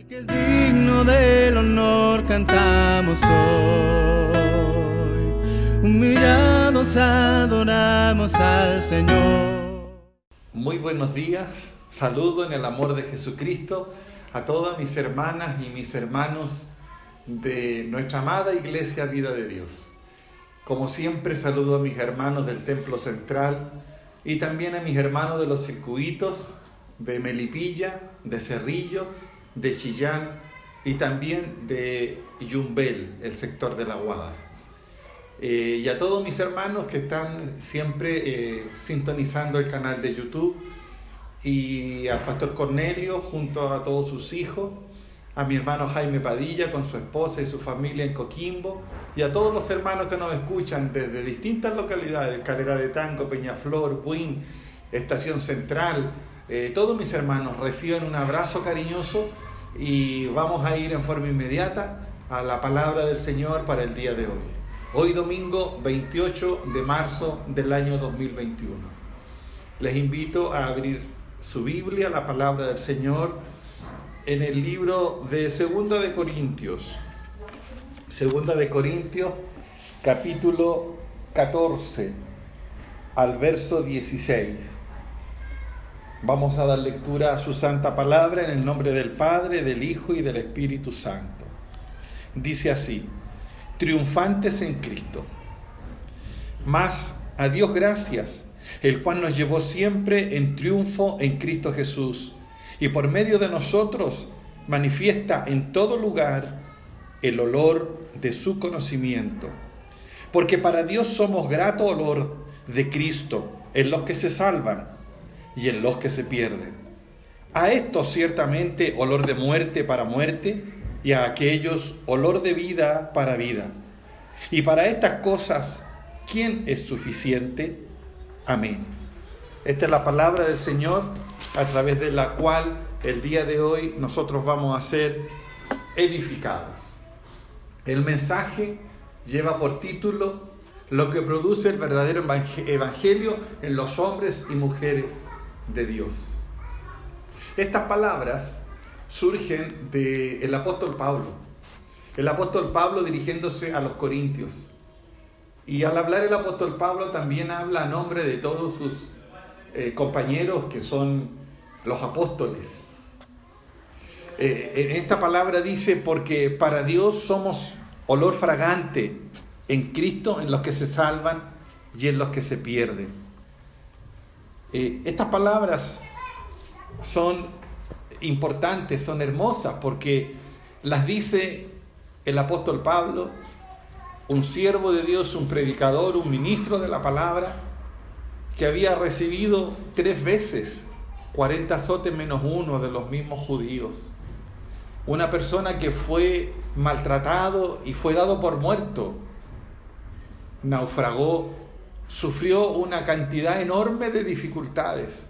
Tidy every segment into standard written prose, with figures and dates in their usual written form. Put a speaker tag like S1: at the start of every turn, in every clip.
S1: Que es digno del honor, cantamos hoy. Humillados adoramos al Señor.
S2: Muy buenos días. Saludo en el amor de Jesucristo a todas mis hermanas y mis hermanos de nuestra amada Iglesia Vida de Dios. Como siempre, saludo a mis hermanos del Templo Central y también a mis hermanos de los circuitos de Melipilla, de Cerrillo, de Chillán y también de Yumbel, el sector de La Guada. Y a todos mis hermanos que están siempre sintonizando el canal de YouTube, y al pastor Cornelio junto a todos sus hijos, a mi hermano Jaime Padilla con su esposa y su familia en Coquimbo, y a todos los hermanos que nos escuchan desde distintas localidades, Calera de Tango, Peñaflor, Buin, Estación Central. Todos mis hermanos reciben un abrazo cariñoso y vamos a ir en forma inmediata a la palabra del Señor para el día de hoy. Hoy domingo 28 de marzo del año 2021. Les invito a abrir su Biblia, la palabra del Señor, en el libro de Segunda de Corintios. Segunda de Corintios, capítulo 14, al verso 16. Vamos a dar lectura a su santa palabra en el nombre del Padre, del Hijo y del Espíritu Santo. Dice así: triunfantes en Cristo. Mas a Dios gracias, el cual nos llevó siempre en triunfo en Cristo Jesús, y por medio de nosotros manifiesta en todo lugar el olor de su conocimiento. Porque para Dios somos grato olor de Cristo en los que se salvan y en los que se pierden. A estos ciertamente olor de muerte para muerte, y a aquellos olor de vida para vida. Y para estas cosas, ¿quién es suficiente? Amén. Esta es la palabra del Señor, a través de la cual el día de hoy nosotros vamos a ser edificados. El mensaje lleva por título: lo que produce el verdadero evangelio en los hombres y mujeres de Dios. Estas palabras surgen del apóstol Pablo. El apóstol Pablo dirigiéndose a los corintios. Y al hablar el apóstol Pablo también habla a nombre de todos sus compañeros que son los apóstoles. En esta palabra dice: porque para Dios somos olor fragante en Cristo, en los que se salvan y en los que se pierden. Estas palabras son importantes, son hermosas, porque las dice el apóstol Pablo, un siervo de Dios, un predicador, un ministro de la palabra, que había recibido 3 veces 40 azotes menos uno de los mismos judíos. Una persona que fue maltratado y fue dado por muerto. Naufragó, sufrió una cantidad enorme de dificultades.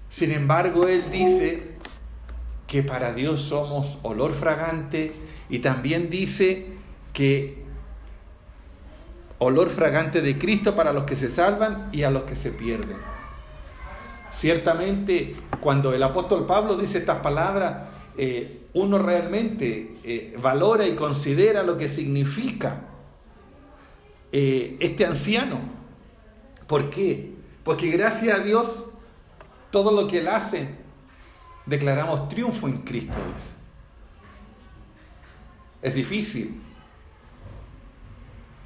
S2: Sin embargo, él dice que para Dios somos olor fragante, y también dice que olor fragante de Cristo para los que se salvan y a los que se pierden. Ciertamente, cuando el apóstol Pablo dice estas palabras, uno realmente valora y considera lo que significa este anciano. ¿Por qué? Porque gracias a Dios, todo lo que Él hace, declaramos triunfo en Cristo. Es difícil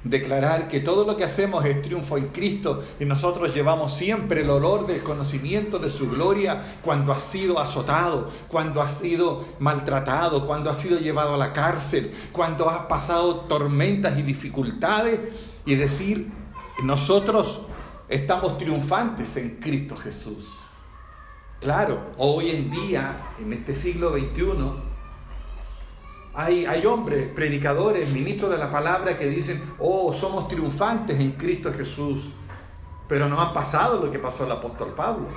S2: declarar que todo lo que hacemos es triunfo en Cristo, y nosotros llevamos siempre el olor del conocimiento de su gloria cuando has sido azotado, cuando has sido maltratado, cuando has sido llevado a la cárcel, cuando has pasado tormentas y dificultades, y decir: nosotros estamos triunfantes en Cristo Jesús. Claro, hoy en día, en este siglo XXI, hay hombres, predicadores, ministros de la palabra que dicen: oh, somos triunfantes en Cristo Jesús. Pero no han pasado lo que pasó al apóstol Pablo.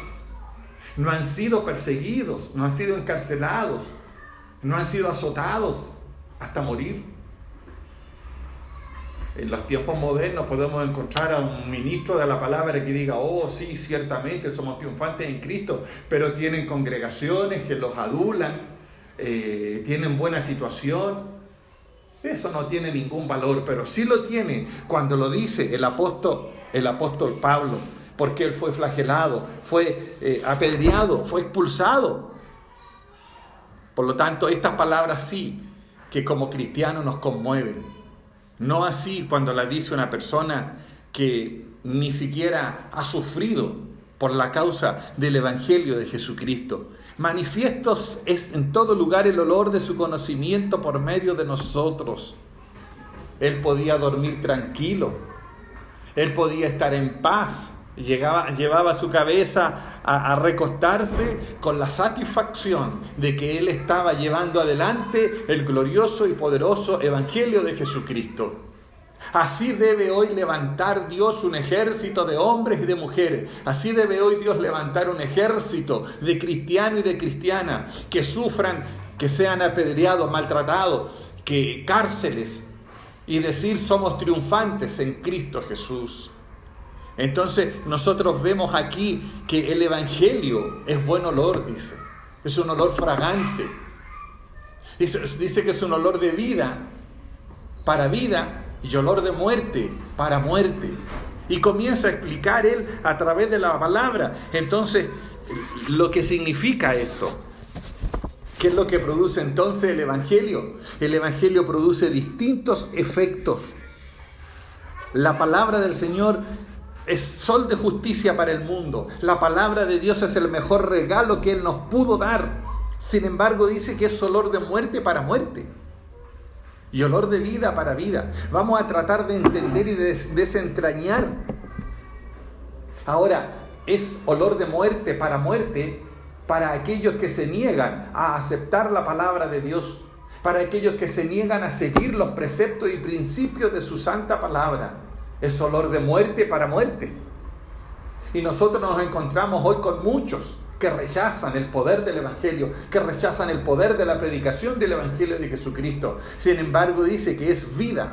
S2: No han sido perseguidos, no han sido encarcelados, no han sido azotados hasta morir. En los tiempos modernos podemos encontrar a un ministro de la palabra que diga: oh, sí, ciertamente somos triunfantes en Cristo, pero tienen congregaciones que los adulan, tienen buena situación. Eso no tiene ningún valor, pero sí lo tiene cuando lo dice el apóstol Pablo, porque él fue flagelado, fue apedreado, fue expulsado. Por lo tanto, estas palabras sí que como cristianos nos conmueven. No así cuando la dice una persona que ni siquiera ha sufrido por la causa del Evangelio de Jesucristo. Manifiestos es en todo lugar el olor de su conocimiento por medio de nosotros. Él podía dormir tranquilo, él podía estar en paz, llevaba su cabeza a recostarse con la satisfacción de que él estaba llevando adelante el glorioso y poderoso Evangelio de Jesucristo. Así debe hoy levantar Dios un ejército de hombres y de mujeres. Así debe hoy Dios levantar un ejército de cristianos y de cristianas que sufran, que sean apedreados, maltratados, que cárceles, y decir somos triunfantes en Cristo Jesús. Entonces nosotros vemos aquí que el Evangelio es buen olor, dice. Es un olor fragante. Dice que es un olor de vida para vida y olor de muerte para muerte. Y comienza a explicar él a través de la palabra. Entonces, lo que significa esto. ¿Qué es lo que produce entonces el Evangelio? El Evangelio produce distintos efectos. La palabra del Señor es sol de justicia para el mundo. La palabra de Dios es el mejor regalo que Él nos pudo dar. Sin embargo, dice que es olor de muerte para muerte y olor de vida para vida. Vamos a tratar de entender y de desentrañar. Ahora, es olor de muerte para aquellos que se niegan a aceptar la palabra de Dios, para aquellos que se niegan a seguir los preceptos y principios de su santa palabra. Es olor de muerte para muerte. Y nosotros nos encontramos hoy con muchos que rechazan el poder del Evangelio, que rechazan el poder de la predicación del Evangelio de Jesucristo. Sin embargo, dice que es vida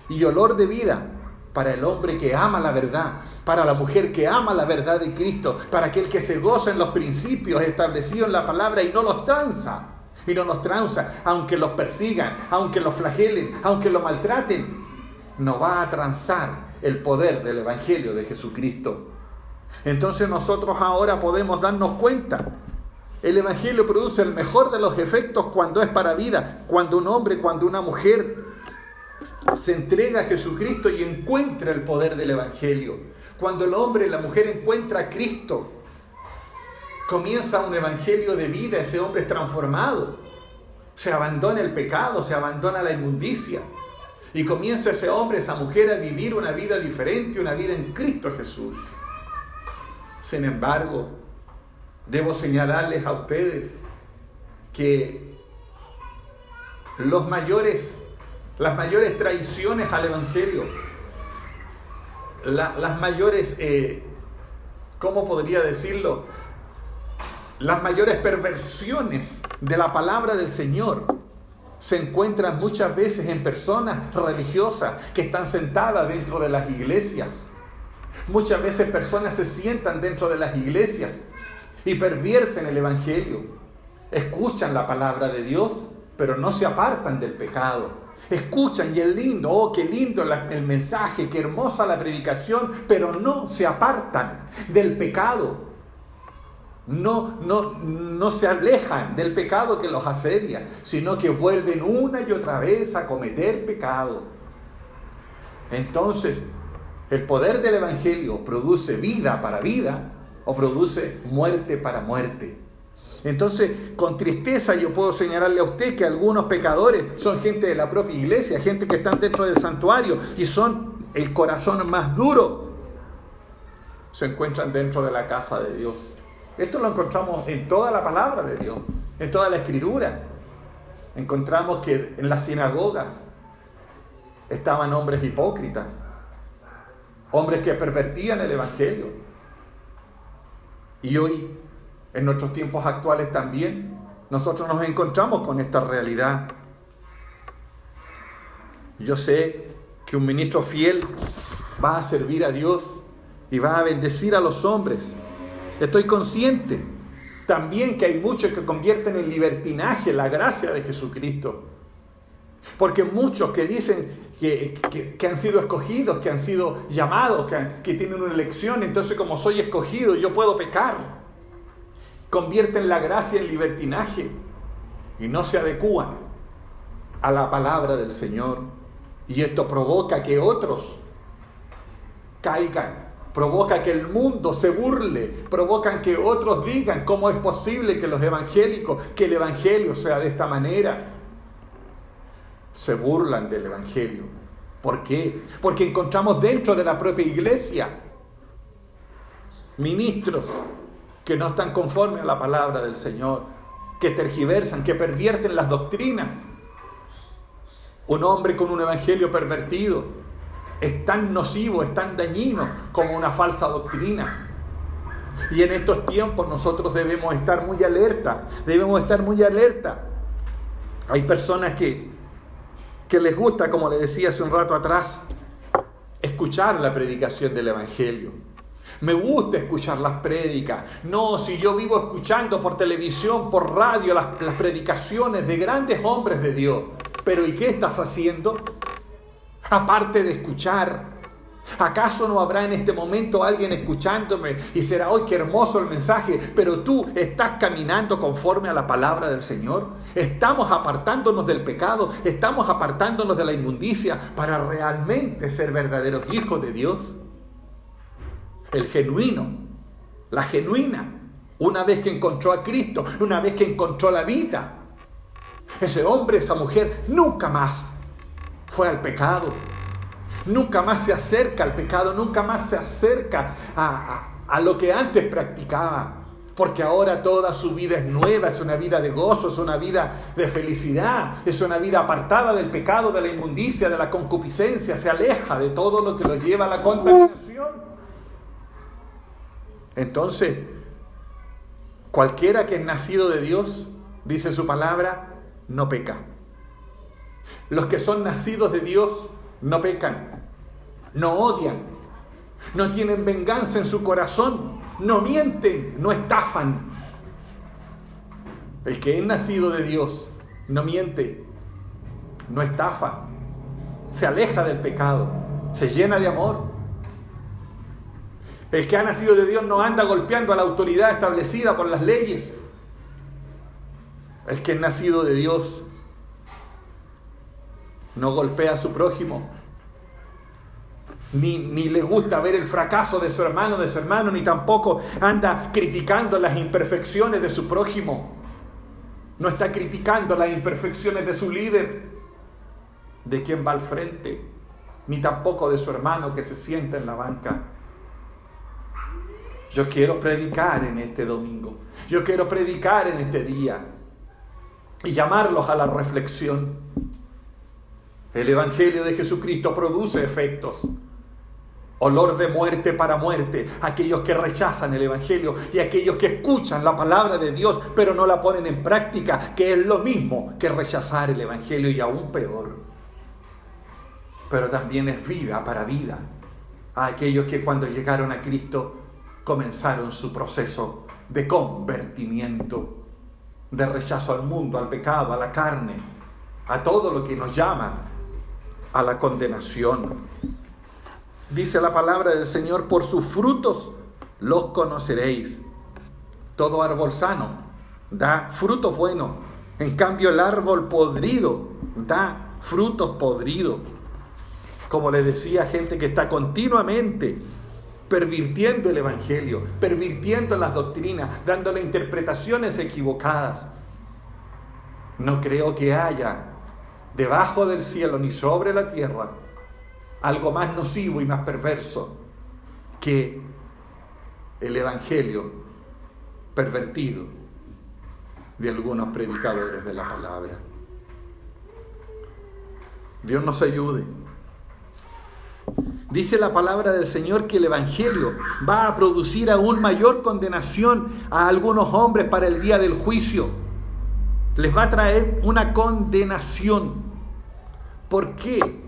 S2: y olor de vida para el hombre que ama la verdad, para la mujer que ama la verdad de Cristo, para aquel que se goza en los principios establecidos en la palabra y no los tranza, aunque los persigan, aunque los flagelen, aunque lo maltraten, no va a transar el poder del Evangelio de Jesucristo. Entonces nosotros ahora podemos darnos cuenta. El Evangelio produce el mejor de los efectos cuando es para vida, cuando un hombre, cuando una mujer se entrega a Jesucristo y encuentra el poder del Evangelio. Cuando el hombre y la mujer encuentra a Cristo, comienza un Evangelio de vida, ese hombre es transformado. Se abandona el pecado, se abandona la inmundicia. Y comienza ese hombre, esa mujer a vivir una vida diferente, una vida en Cristo Jesús. Sin embargo, debo señalarles a ustedes que las mayores traiciones al Evangelio, las mayores, ¿cómo podría decirlo? Las mayores perversiones de la palabra del Señor se encuentran muchas veces en personas religiosas que están sentadas dentro de las iglesias. Muchas veces personas se sientan dentro de las iglesias y pervierten el Evangelio. Escuchan la palabra de Dios, pero no se apartan del pecado. Escuchan y es lindo, oh, qué lindo el mensaje, qué hermosa la predicación, pero no se apartan del pecado. No se alejan del pecado que los asedia, sino que vuelven una y otra vez a cometer pecado. Entonces, el poder del Evangelio produce vida para vida o produce muerte para muerte. Entonces, con tristeza yo puedo señalarle a usted que algunos pecadores son gente de la propia iglesia, gente que están dentro del santuario y son el corazón más duro. Se encuentran dentro de la casa de Dios. Esto lo encontramos en toda la palabra de Dios, en toda la Escritura. Encontramos que en las sinagogas estaban hombres hipócritas, hombres que pervertían el Evangelio. Y hoy, en nuestros tiempos actuales también, nosotros nos encontramos con esta realidad. Yo sé que un ministro fiel va a servir a Dios y va a bendecir a los hombres. Estoy consciente también que hay muchos que convierten en libertinaje la gracia de Jesucristo. Porque muchos que dicen que han sido escogidos, que han sido llamados, que tienen una elección, entonces como soy escogido yo puedo pecar. Convierten la gracia en libertinaje y no se adecúan a la palabra del Señor. Y esto provoca que otros caigan, provoca que el mundo se burle, provocan que otros digan cómo es posible que los evangélicos, que el evangelio sea de esta manera. Se burlan del evangelio. ¿Por qué? Porque encontramos dentro de la propia iglesia ministros que no están conformes a la palabra del Señor, que tergiversan, que pervierten las doctrinas. Un hombre con un evangelio pervertido es tan nocivo, es tan dañino como una falsa doctrina. Y en estos tiempos nosotros debemos estar muy alerta, Hay personas que les gusta, como le decía hace un rato atrás, escuchar la predicación del evangelio. Me gusta escuchar las prédicas. No, si yo vivo escuchando por televisión, por radio, las predicaciones de grandes hombres de Dios. Pero ¿y qué estás haciendo? Aparte de escuchar, ¿acaso no habrá en este momento alguien escuchándome y será hoy qué hermoso el mensaje, pero tú estás caminando conforme a la palabra del Señor? Estamos apartándonos del pecado, estamos apartándonos de la inmundicia para realmente ser verdaderos hijos de Dios. El genuino, la genuina, una vez que encontró a Cristo, una vez que encontró la vida, ese hombre, esa mujer nunca más fue al pecado. Nunca más se acerca al pecado, nunca más se acerca a lo que antes practicaba, porque ahora toda su vida es nueva, es una vida de gozo, es una vida de felicidad, es una vida apartada del pecado, de la inmundicia, de la concupiscencia, se aleja de todo lo que lo lleva a la contaminación. Entonces, cualquiera que es nacido de Dios, dice su palabra, no peca. Los que son nacidos de Dios no pecan, no odian, no tienen venganza en su corazón, no mienten, no estafan. El que es nacido de Dios no miente, no estafa, se aleja del pecado, se llena de amor. El que ha nacido de Dios no anda golpeando a la autoridad establecida por las leyes. El que es nacido de Dios no golpea a su prójimo, ni le gusta ver el fracaso de su hermano, ni tampoco anda criticando las imperfecciones de su prójimo. No está criticando las imperfecciones de su líder, de quien va al frente, ni tampoco de su hermano que se sienta en la banca. Yo quiero predicar en este domingo, yo quiero predicar en este día y llamarlos a la reflexión. El Evangelio de Jesucristo produce efectos. Olor de muerte para muerte. Aquellos que rechazan el Evangelio y aquellos que escuchan la palabra de Dios pero no la ponen en práctica, que es lo mismo que rechazar el Evangelio y aún peor. Pero también es vida para vida. A aquellos que cuando llegaron a Cristo comenzaron su proceso de convertimiento, de rechazo al mundo, al pecado, a la carne, a todo lo que nos llama a la condenación. Dice la palabra del Señor, por sus frutos los conoceréis. Todo árbol sano da frutos buenos, en cambio el árbol podrido da frutos podridos. Como les decía, gente que está continuamente pervirtiendo el Evangelio, pervirtiendo las doctrinas, dándole interpretaciones equivocadas. No creo que haya debajo del cielo ni sobre la tierra algo más nocivo y más perverso que el Evangelio pervertido de algunos predicadores de la palabra. Dios nos ayude. Dice la palabra del Señor que el Evangelio va a producir aún mayor condenación a algunos hombres para el día del juicio. Les va a traer una condenación. ¿Por qué?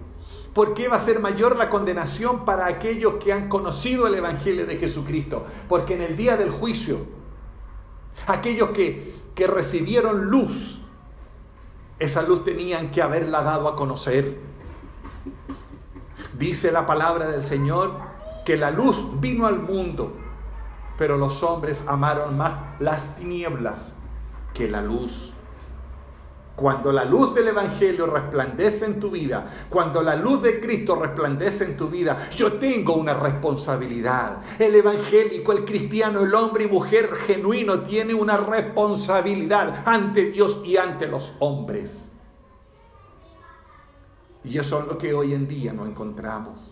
S2: ¿Por qué va a ser mayor la condenación para aquellos que han conocido el Evangelio de Jesucristo? Porque en el día del juicio Aquellos que recibieron luz, esa luz tenían que haberla dado a conocer. Dice la palabra del Señor que la luz vino al mundo, pero los hombres amaron más las tinieblas que la luz. Cuando la luz del Evangelio resplandece en tu vida, cuando la luz de Cristo resplandece en tu vida, yo tengo una responsabilidad. El evangélico, el cristiano, el hombre y mujer genuino tiene una responsabilidad ante Dios y ante los hombres. Y eso es lo que hoy en día no encontramos.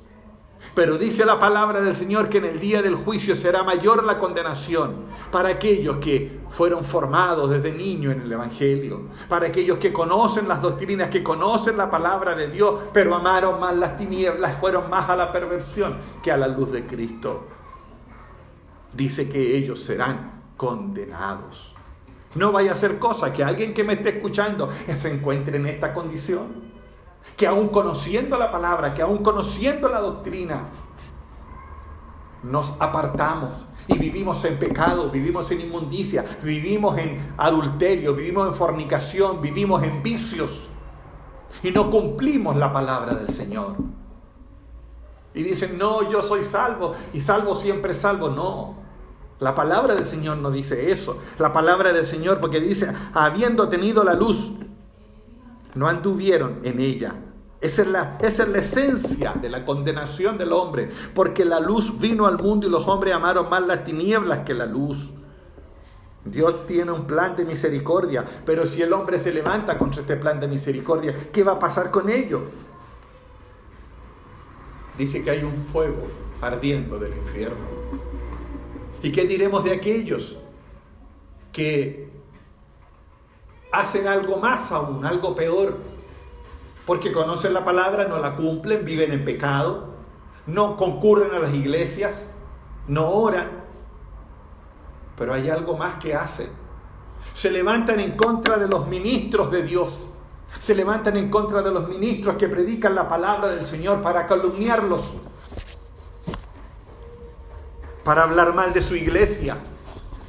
S2: Pero dice la palabra del Señor que en el día del juicio será mayor la condenación para aquellos que fueron formados desde niños en el Evangelio, para aquellos que conocen las doctrinas, que conocen la palabra de Dios, pero amaron más las tinieblas, fueron más a la perversión que a la luz de Cristo. Dice que ellos serán condenados. No vaya a ser cosa que alguien que me esté escuchando se encuentre en esta condición. Que aún conociendo la palabra, que aún conociendo la doctrina, nos apartamos y vivimos en pecado, vivimos en inmundicia, vivimos en adulterio, vivimos en fornicación, vivimos en vicios y no cumplimos la palabra del Señor. Y dicen, no, yo soy salvo y salvo siempre salvo. No, la palabra del Señor no dice eso. La palabra del Señor, porque dice, habiendo tenido la luz, no anduvieron en ella. Esa es la esencia de la condenación del hombre, porque la luz vino al mundo y los hombres amaron más las tinieblas que la luz. Dios tiene un plan de misericordia, pero si el hombre se levanta contra este plan de misericordia, ¿qué va a pasar con ello? Dice que hay un fuego ardiendo del infierno. ¿Y qué diremos de aquellos que hacen algo más aún, algo peor? Porque conocen la palabra, no la cumplen, viven en pecado, no concurren a las iglesias, no oran, pero hay algo más que hacen. Se levantan en contra de los ministros de Dios, se levantan en contra de los ministros que predican la palabra del Señor para calumniarlos, para hablar mal de su iglesia,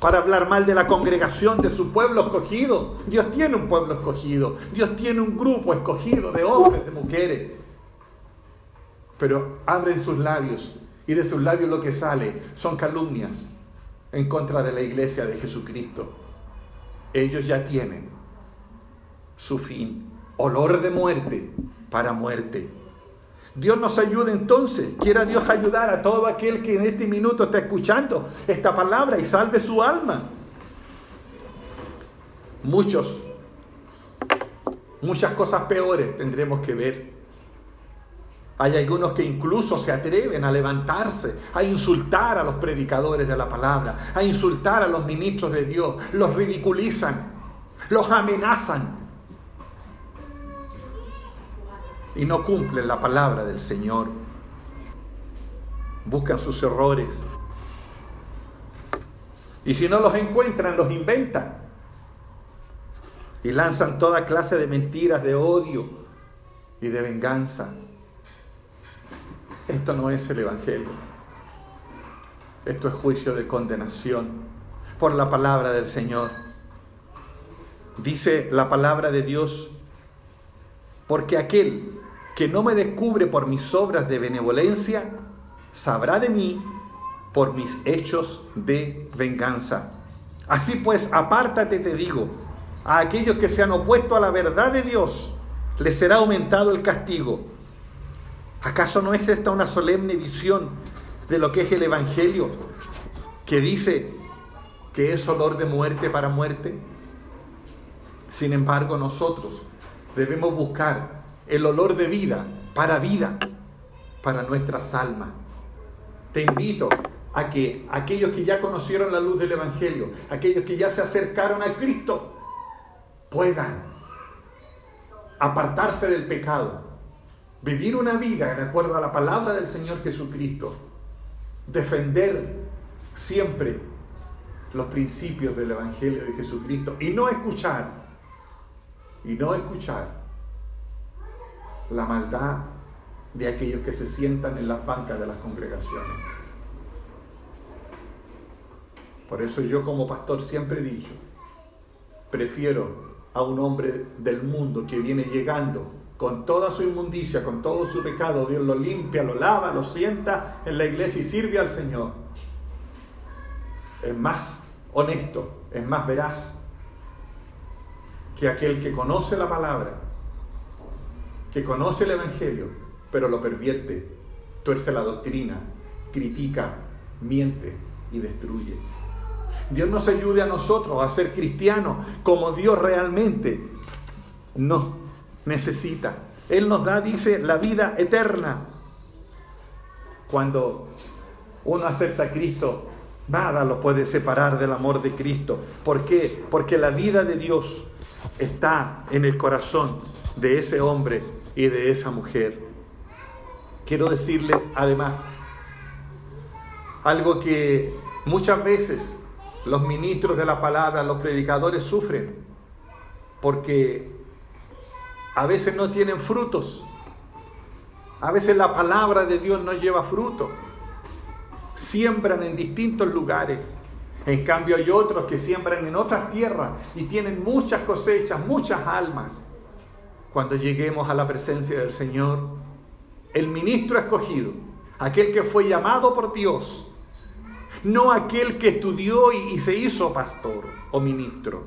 S2: para hablar mal de la congregación, de su pueblo escogido. Dios tiene un pueblo escogido, Dios tiene un grupo escogido de hombres, de mujeres. Pero abren sus labios y de sus labios lo que sale son calumnias en contra de la iglesia de Jesucristo. Ellos ya tienen su fin, olor de muerte para muerte. Dios nos ayude entonces. Quiera Dios ayudar a todo aquel que en este minuto está escuchando esta palabra y salve su alma. Muchas cosas peores tendremos que ver. Hay algunos que incluso se atreven a levantarse, a insultar a los predicadores de la palabra, a insultar a los ministros de Dios. Los ridiculizan, los amenazan. Y no cumplen la palabra del Señor. Buscan sus errores. Y si no los encuentran, los inventan. Y lanzan toda clase de mentiras, de odio y de venganza. Esto no es el Evangelio. Esto es juicio de condenación por la palabra del Señor. Dice la palabra de Dios, porque aquel que no me descubre por mis obras de benevolencia, sabrá de mí por mis hechos de venganza. Así pues, apártate, te digo, a aquellos que se han opuesto a la verdad de Dios, les será aumentado el castigo. ¿Acaso no es esta una solemne visión de lo que es el Evangelio, que dice que es olor de muerte para muerte? Sin embargo, nosotros debemos buscar el olor de vida para nuestras almas. Te invito a que aquellos que ya conocieron la luz del Evangelio, aquellos que ya se acercaron a Cristo, puedan apartarse del pecado, vivir una vida de acuerdo a la palabra del Señor Jesucristo, defender siempre los principios del Evangelio de Jesucristo y no escuchar la maldad de aquellos que se sientan en las bancas de las congregaciones. Por eso yo como pastor siempre he dicho, prefiero a un hombre del mundo que viene llegando con toda su inmundicia, con todo su pecado. Dios lo limpia, lo lava, lo sienta en la iglesia y sirve al Señor. Es más honesto, es más veraz que aquel que conoce la palabra, que conoce el Evangelio, pero lo pervierte, tuerce la doctrina, critica, miente y destruye. Dios nos ayude a nosotros a ser cristianos como Dios realmente nos necesita. Él nos da, dice, la vida eterna. Cuando uno acepta a Cristo, nada lo puede separar del amor de Cristo. ¿Por qué? Porque la vida de Dios está en el corazón de ese hombre y de esa mujer. Quiero decirle además algo que muchas veces los ministros de la palabra, los predicadores sufren, porque a veces no tienen frutos. A veces la palabra de Dios no lleva fruto. Siembran en distintos lugares. En cambio hay otros que siembran en otras tierras y tienen muchas cosechas, muchas almas. Cuando lleguemos a la presencia del Señor, el ministro escogido, aquel que fue llamado por Dios, no aquel que estudió y se hizo pastor o ministro,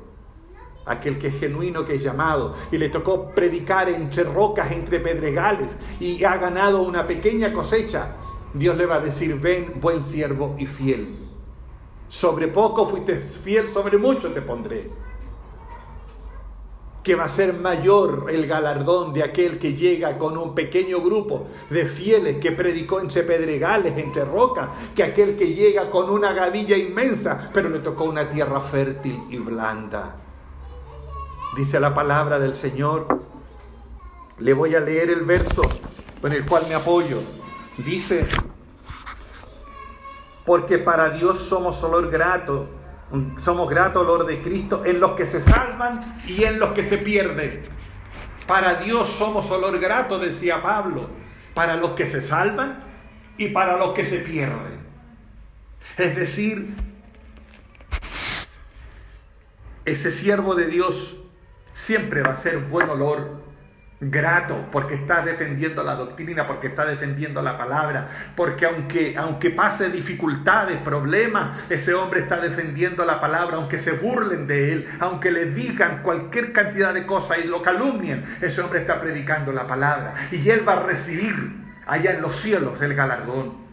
S2: aquel que es genuino, que es llamado y le tocó predicar entre rocas, entre pedregales y ha ganado una pequeña cosecha, Dios le va a decir: ven, buen siervo y fiel. Sobre poco fuiste fiel, sobre mucho te pondré. Que va a ser mayor el galardón de aquel que llega con un pequeño grupo de fieles que predicó entre pedregales, entre rocas, que aquel que llega con una gavilla inmensa, pero le tocó una tierra fértil y blanda. Dice la palabra del Señor. Le voy a leer el verso con el cual me apoyo. Dice: porque para Dios somos grato olor de Cristo en los que se salvan y en los que se pierden. Para Dios somos olor grato, decía Pablo, para los que se salvan y para los que se pierden. Es decir, ese siervo de Dios siempre va a ser buen olor, grato, porque está defendiendo la doctrina, porque está defendiendo la palabra, porque aunque pase dificultades, problemas, ese hombre está defendiendo la palabra, aunque se burlen de él, aunque le digan cualquier cantidad de cosas y lo calumnien, ese hombre está predicando la palabra y él va a recibir allá en los cielos el galardón.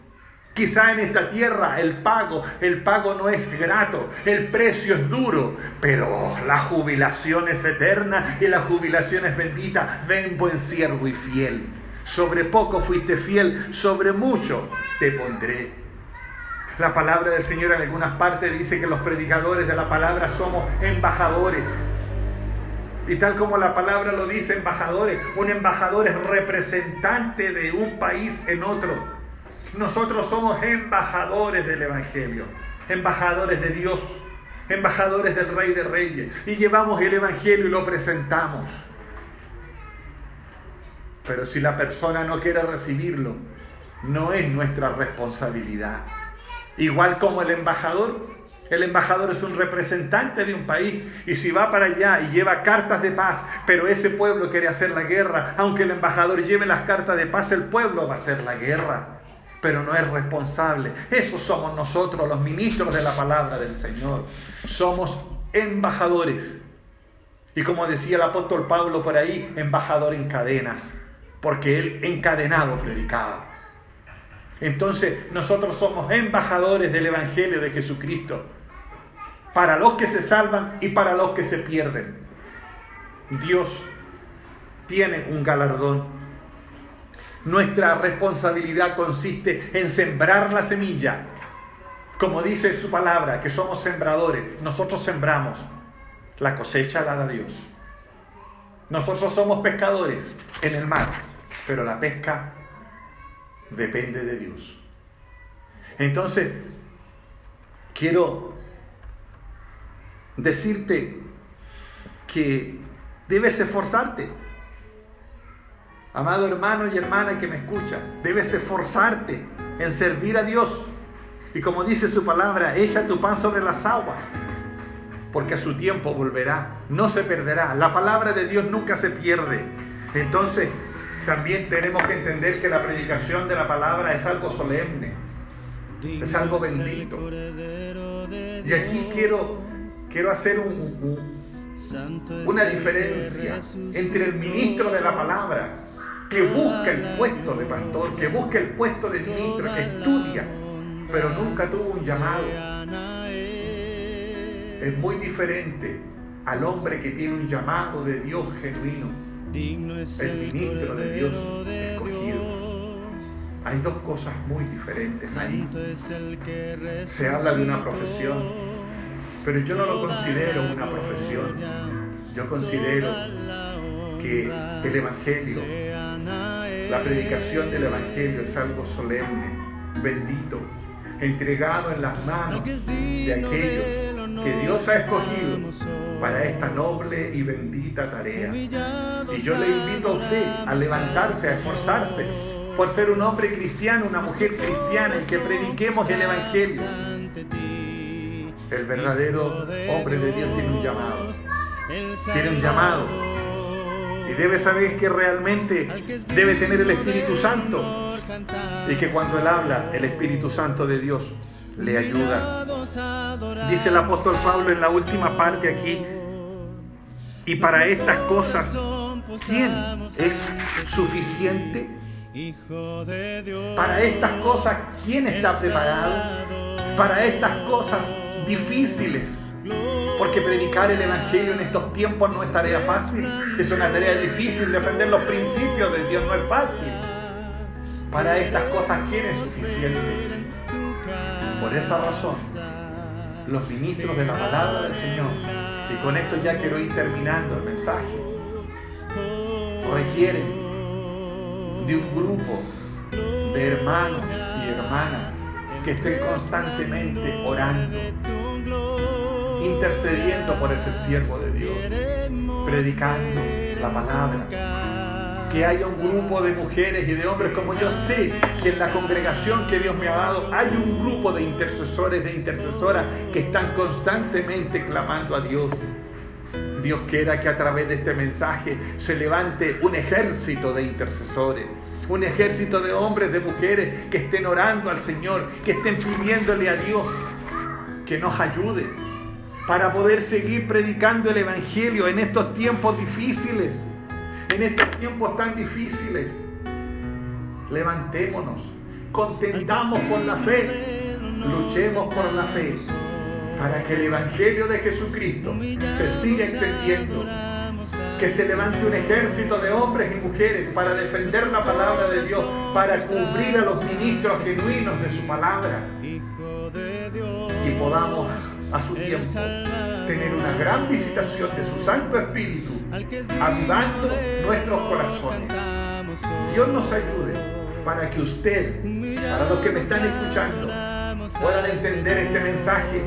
S2: Quizá en esta tierra el pago no es grato, el precio es duro, pero la jubilación es eterna y la jubilación es bendita. Ven, buen siervo y fiel. Sobre poco fuiste fiel, sobre mucho te pondré. La palabra del Señor en algunas partes dice que los predicadores de la palabra somos embajadores. Y tal como la palabra lo dice, embajadores, un embajador es representante de un país en otro. Nosotros somos embajadores del Evangelio, embajadores de Dios, embajadores del Rey de Reyes, y llevamos el Evangelio y lo presentamos. Pero si la persona no quiere recibirlo, no es nuestra responsabilidad. Igual como el embajador es un representante de un país, y si va para allá y lleva cartas de paz, pero ese pueblo quiere hacer la guerra, aunque el embajador lleve las cartas de paz, el pueblo va a hacer la guerra. Pero no es responsable. Esos somos nosotros, los ministros de la palabra del Señor. Somos embajadores. Y como decía el apóstol Pablo por ahí, embajador en cadenas, porque él encadenado predicaba. Entonces nosotros somos embajadores del Evangelio de Jesucristo, para los que se salvan y para los que se pierden. Dios tiene un galardón. Nuestra responsabilidad consiste en sembrar la semilla. Como dice su palabra, que somos sembradores. Nosotros sembramos. La cosecha la da Dios. Nosotros somos pescadores en el mar, pero la pesca depende de Dios. Entonces, quiero decirte que debes esforzarte. Amado hermano y hermana que me escucha, debes esforzarte en servir a Dios Y como dice su palabra, echa tu pan sobre las aguas, porque a su tiempo volverá, no se perderá. La palabra de Dios nunca se pierde. Entonces, también tenemos que entender que la predicación de la palabra es algo solemne, es algo bendito. Y aquí quiero hacer una diferencia entre el ministro de la palabra, que busca el puesto de pastor, que busca el puesto de ministro, que estudia, pero nunca tuvo un llamado. Es muy diferente al hombre que tiene un llamado de Dios genuino, el ministro de Dios escogido. Hay dos cosas muy diferentes ahí. Se habla de una profesión, pero yo no lo considero una profesión. Yo considero que el Evangelio, la predicación del Evangelio es algo solemne, bendito, entregado en las manos de aquellos que Dios ha escogido para esta noble y bendita tarea. Y yo le invito a usted a levantarse, a esforzarse por ser un hombre cristiano, una mujer cristiana, en que prediquemos el Evangelio. El verdadero hombre de Dios tiene un llamado. Tiene un llamado. Y debe saber que realmente debe tener el Espíritu Santo. Y que cuando él habla, el Espíritu Santo de Dios le ayuda. Dice el apóstol Pablo en la última parte aquí: y para estas cosas, ¿quién es suficiente? Para estas cosas, ¿quién está preparado? Para estas cosas difíciles. Porque predicar el Evangelio en estos tiempos no es tarea fácil. Es una tarea difícil. Defender los principios de Dios no es fácil. Para estas cosas, ¿quién es suficiente? Por esa razón, los ministros de la palabra del Señor, y con esto ya quiero ir terminando el mensaje, requieren de un grupo de hermanos y hermanas que estén constantemente orando, intercediendo por ese siervo de Dios, predicando la palabra. Que haya un grupo de mujeres y de hombres, como yo sé que en la congregación que Dios me ha dado hay un grupo de intercesores, de intercesoras que están constantemente clamando a Dios. Dios quiera que a través de este mensaje se levante un ejército de intercesores, un ejército de hombres, de mujeres que estén orando al Señor, que estén pidiéndole a Dios que nos ayude para poder seguir predicando el Evangelio en estos tiempos difíciles, en estos tiempos tan difíciles. Levantémonos, contendamos por la fe, luchemos por la fe, para que el Evangelio de Jesucristo se siga extendiendo, que se levante un ejército de hombres y mujeres para defender la palabra de Dios, para cubrir a los ministros genuinos de su palabra, y podamos a su tiempo tener una gran visitación de su Santo Espíritu, avivando nuestros corazones. Dios nos ayude para que usted, para los que me están escuchando, puedan entender este mensaje.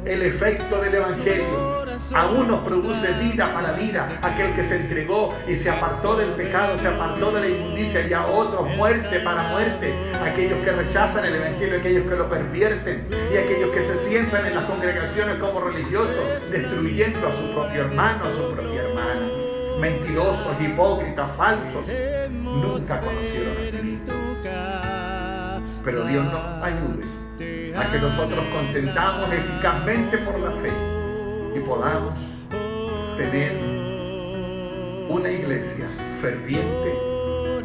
S2: El efecto del Evangelio a unos produce vida para vida, aquel que se entregó y se apartó del pecado, se apartó de la inmundicia, y a otros muerte para muerte, aquellos que rechazan el Evangelio, aquellos que lo pervierten y aquellos que se sientan en las congregaciones como religiosos, destruyendo a su propio hermano, a su propia hermana. Mentirosos, hipócritas, falsos, nunca conocieron a Cristo. Pero Dios nos ayude a que nosotros contendamos eficazmente por la fe y podamos tener una iglesia ferviente,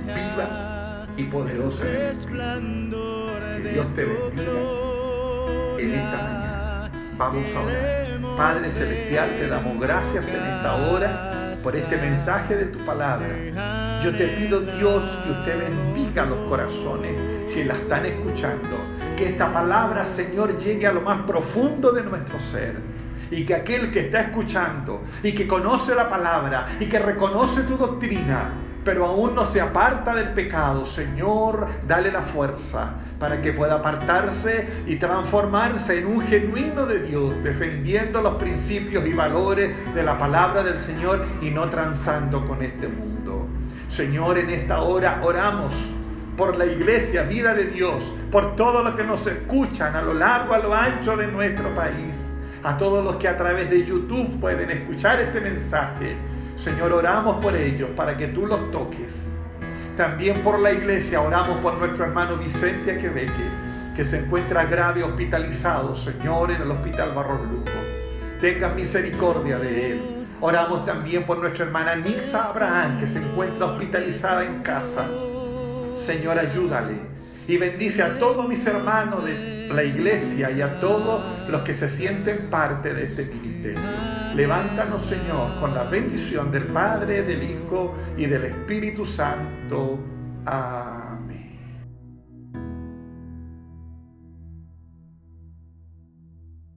S2: viva y poderosa en el Espíritu. Que Dios te bendiga en esta mañana. Vamos a orar. Padre Celestial, te damos gracias en esta hora por este mensaje de tu palabra. Yo te pido, Dios, que usted bendiga los corazones que la están escuchando. Que esta palabra, Señor, llegue a lo más profundo de nuestro ser. Y que aquel que está escuchando y que conoce la palabra y que reconoce tu doctrina, pero aún no se aparta del pecado, Señor, dale la fuerza para que pueda apartarse y transformarse en un genuino de Dios, defendiendo los principios y valores de la palabra del Señor y no transando con este mundo. Señor, en esta hora oramos por la iglesia Vida de Dios, por todos los que nos escuchan a lo largo, a lo ancho de nuestro país, a todos los que a través de YouTube pueden escuchar este mensaje. Señor, oramos por ellos para que tú los toques. También por la iglesia oramos por nuestro hermano Vicente Aquebeque, que se encuentra grave hospitalizado, Señor, en el Hospital Barros Luco. Tenga misericordia de él. Oramos también por nuestra hermana Nisa Abraham, que se encuentra hospitalizada en casa. Señor, ayúdale y bendice a todos mis hermanos de la iglesia y a todos los que se sienten parte de este ministerio. Levántanos, Señor, con la bendición del Padre, del Hijo y del Espíritu Santo. Amén.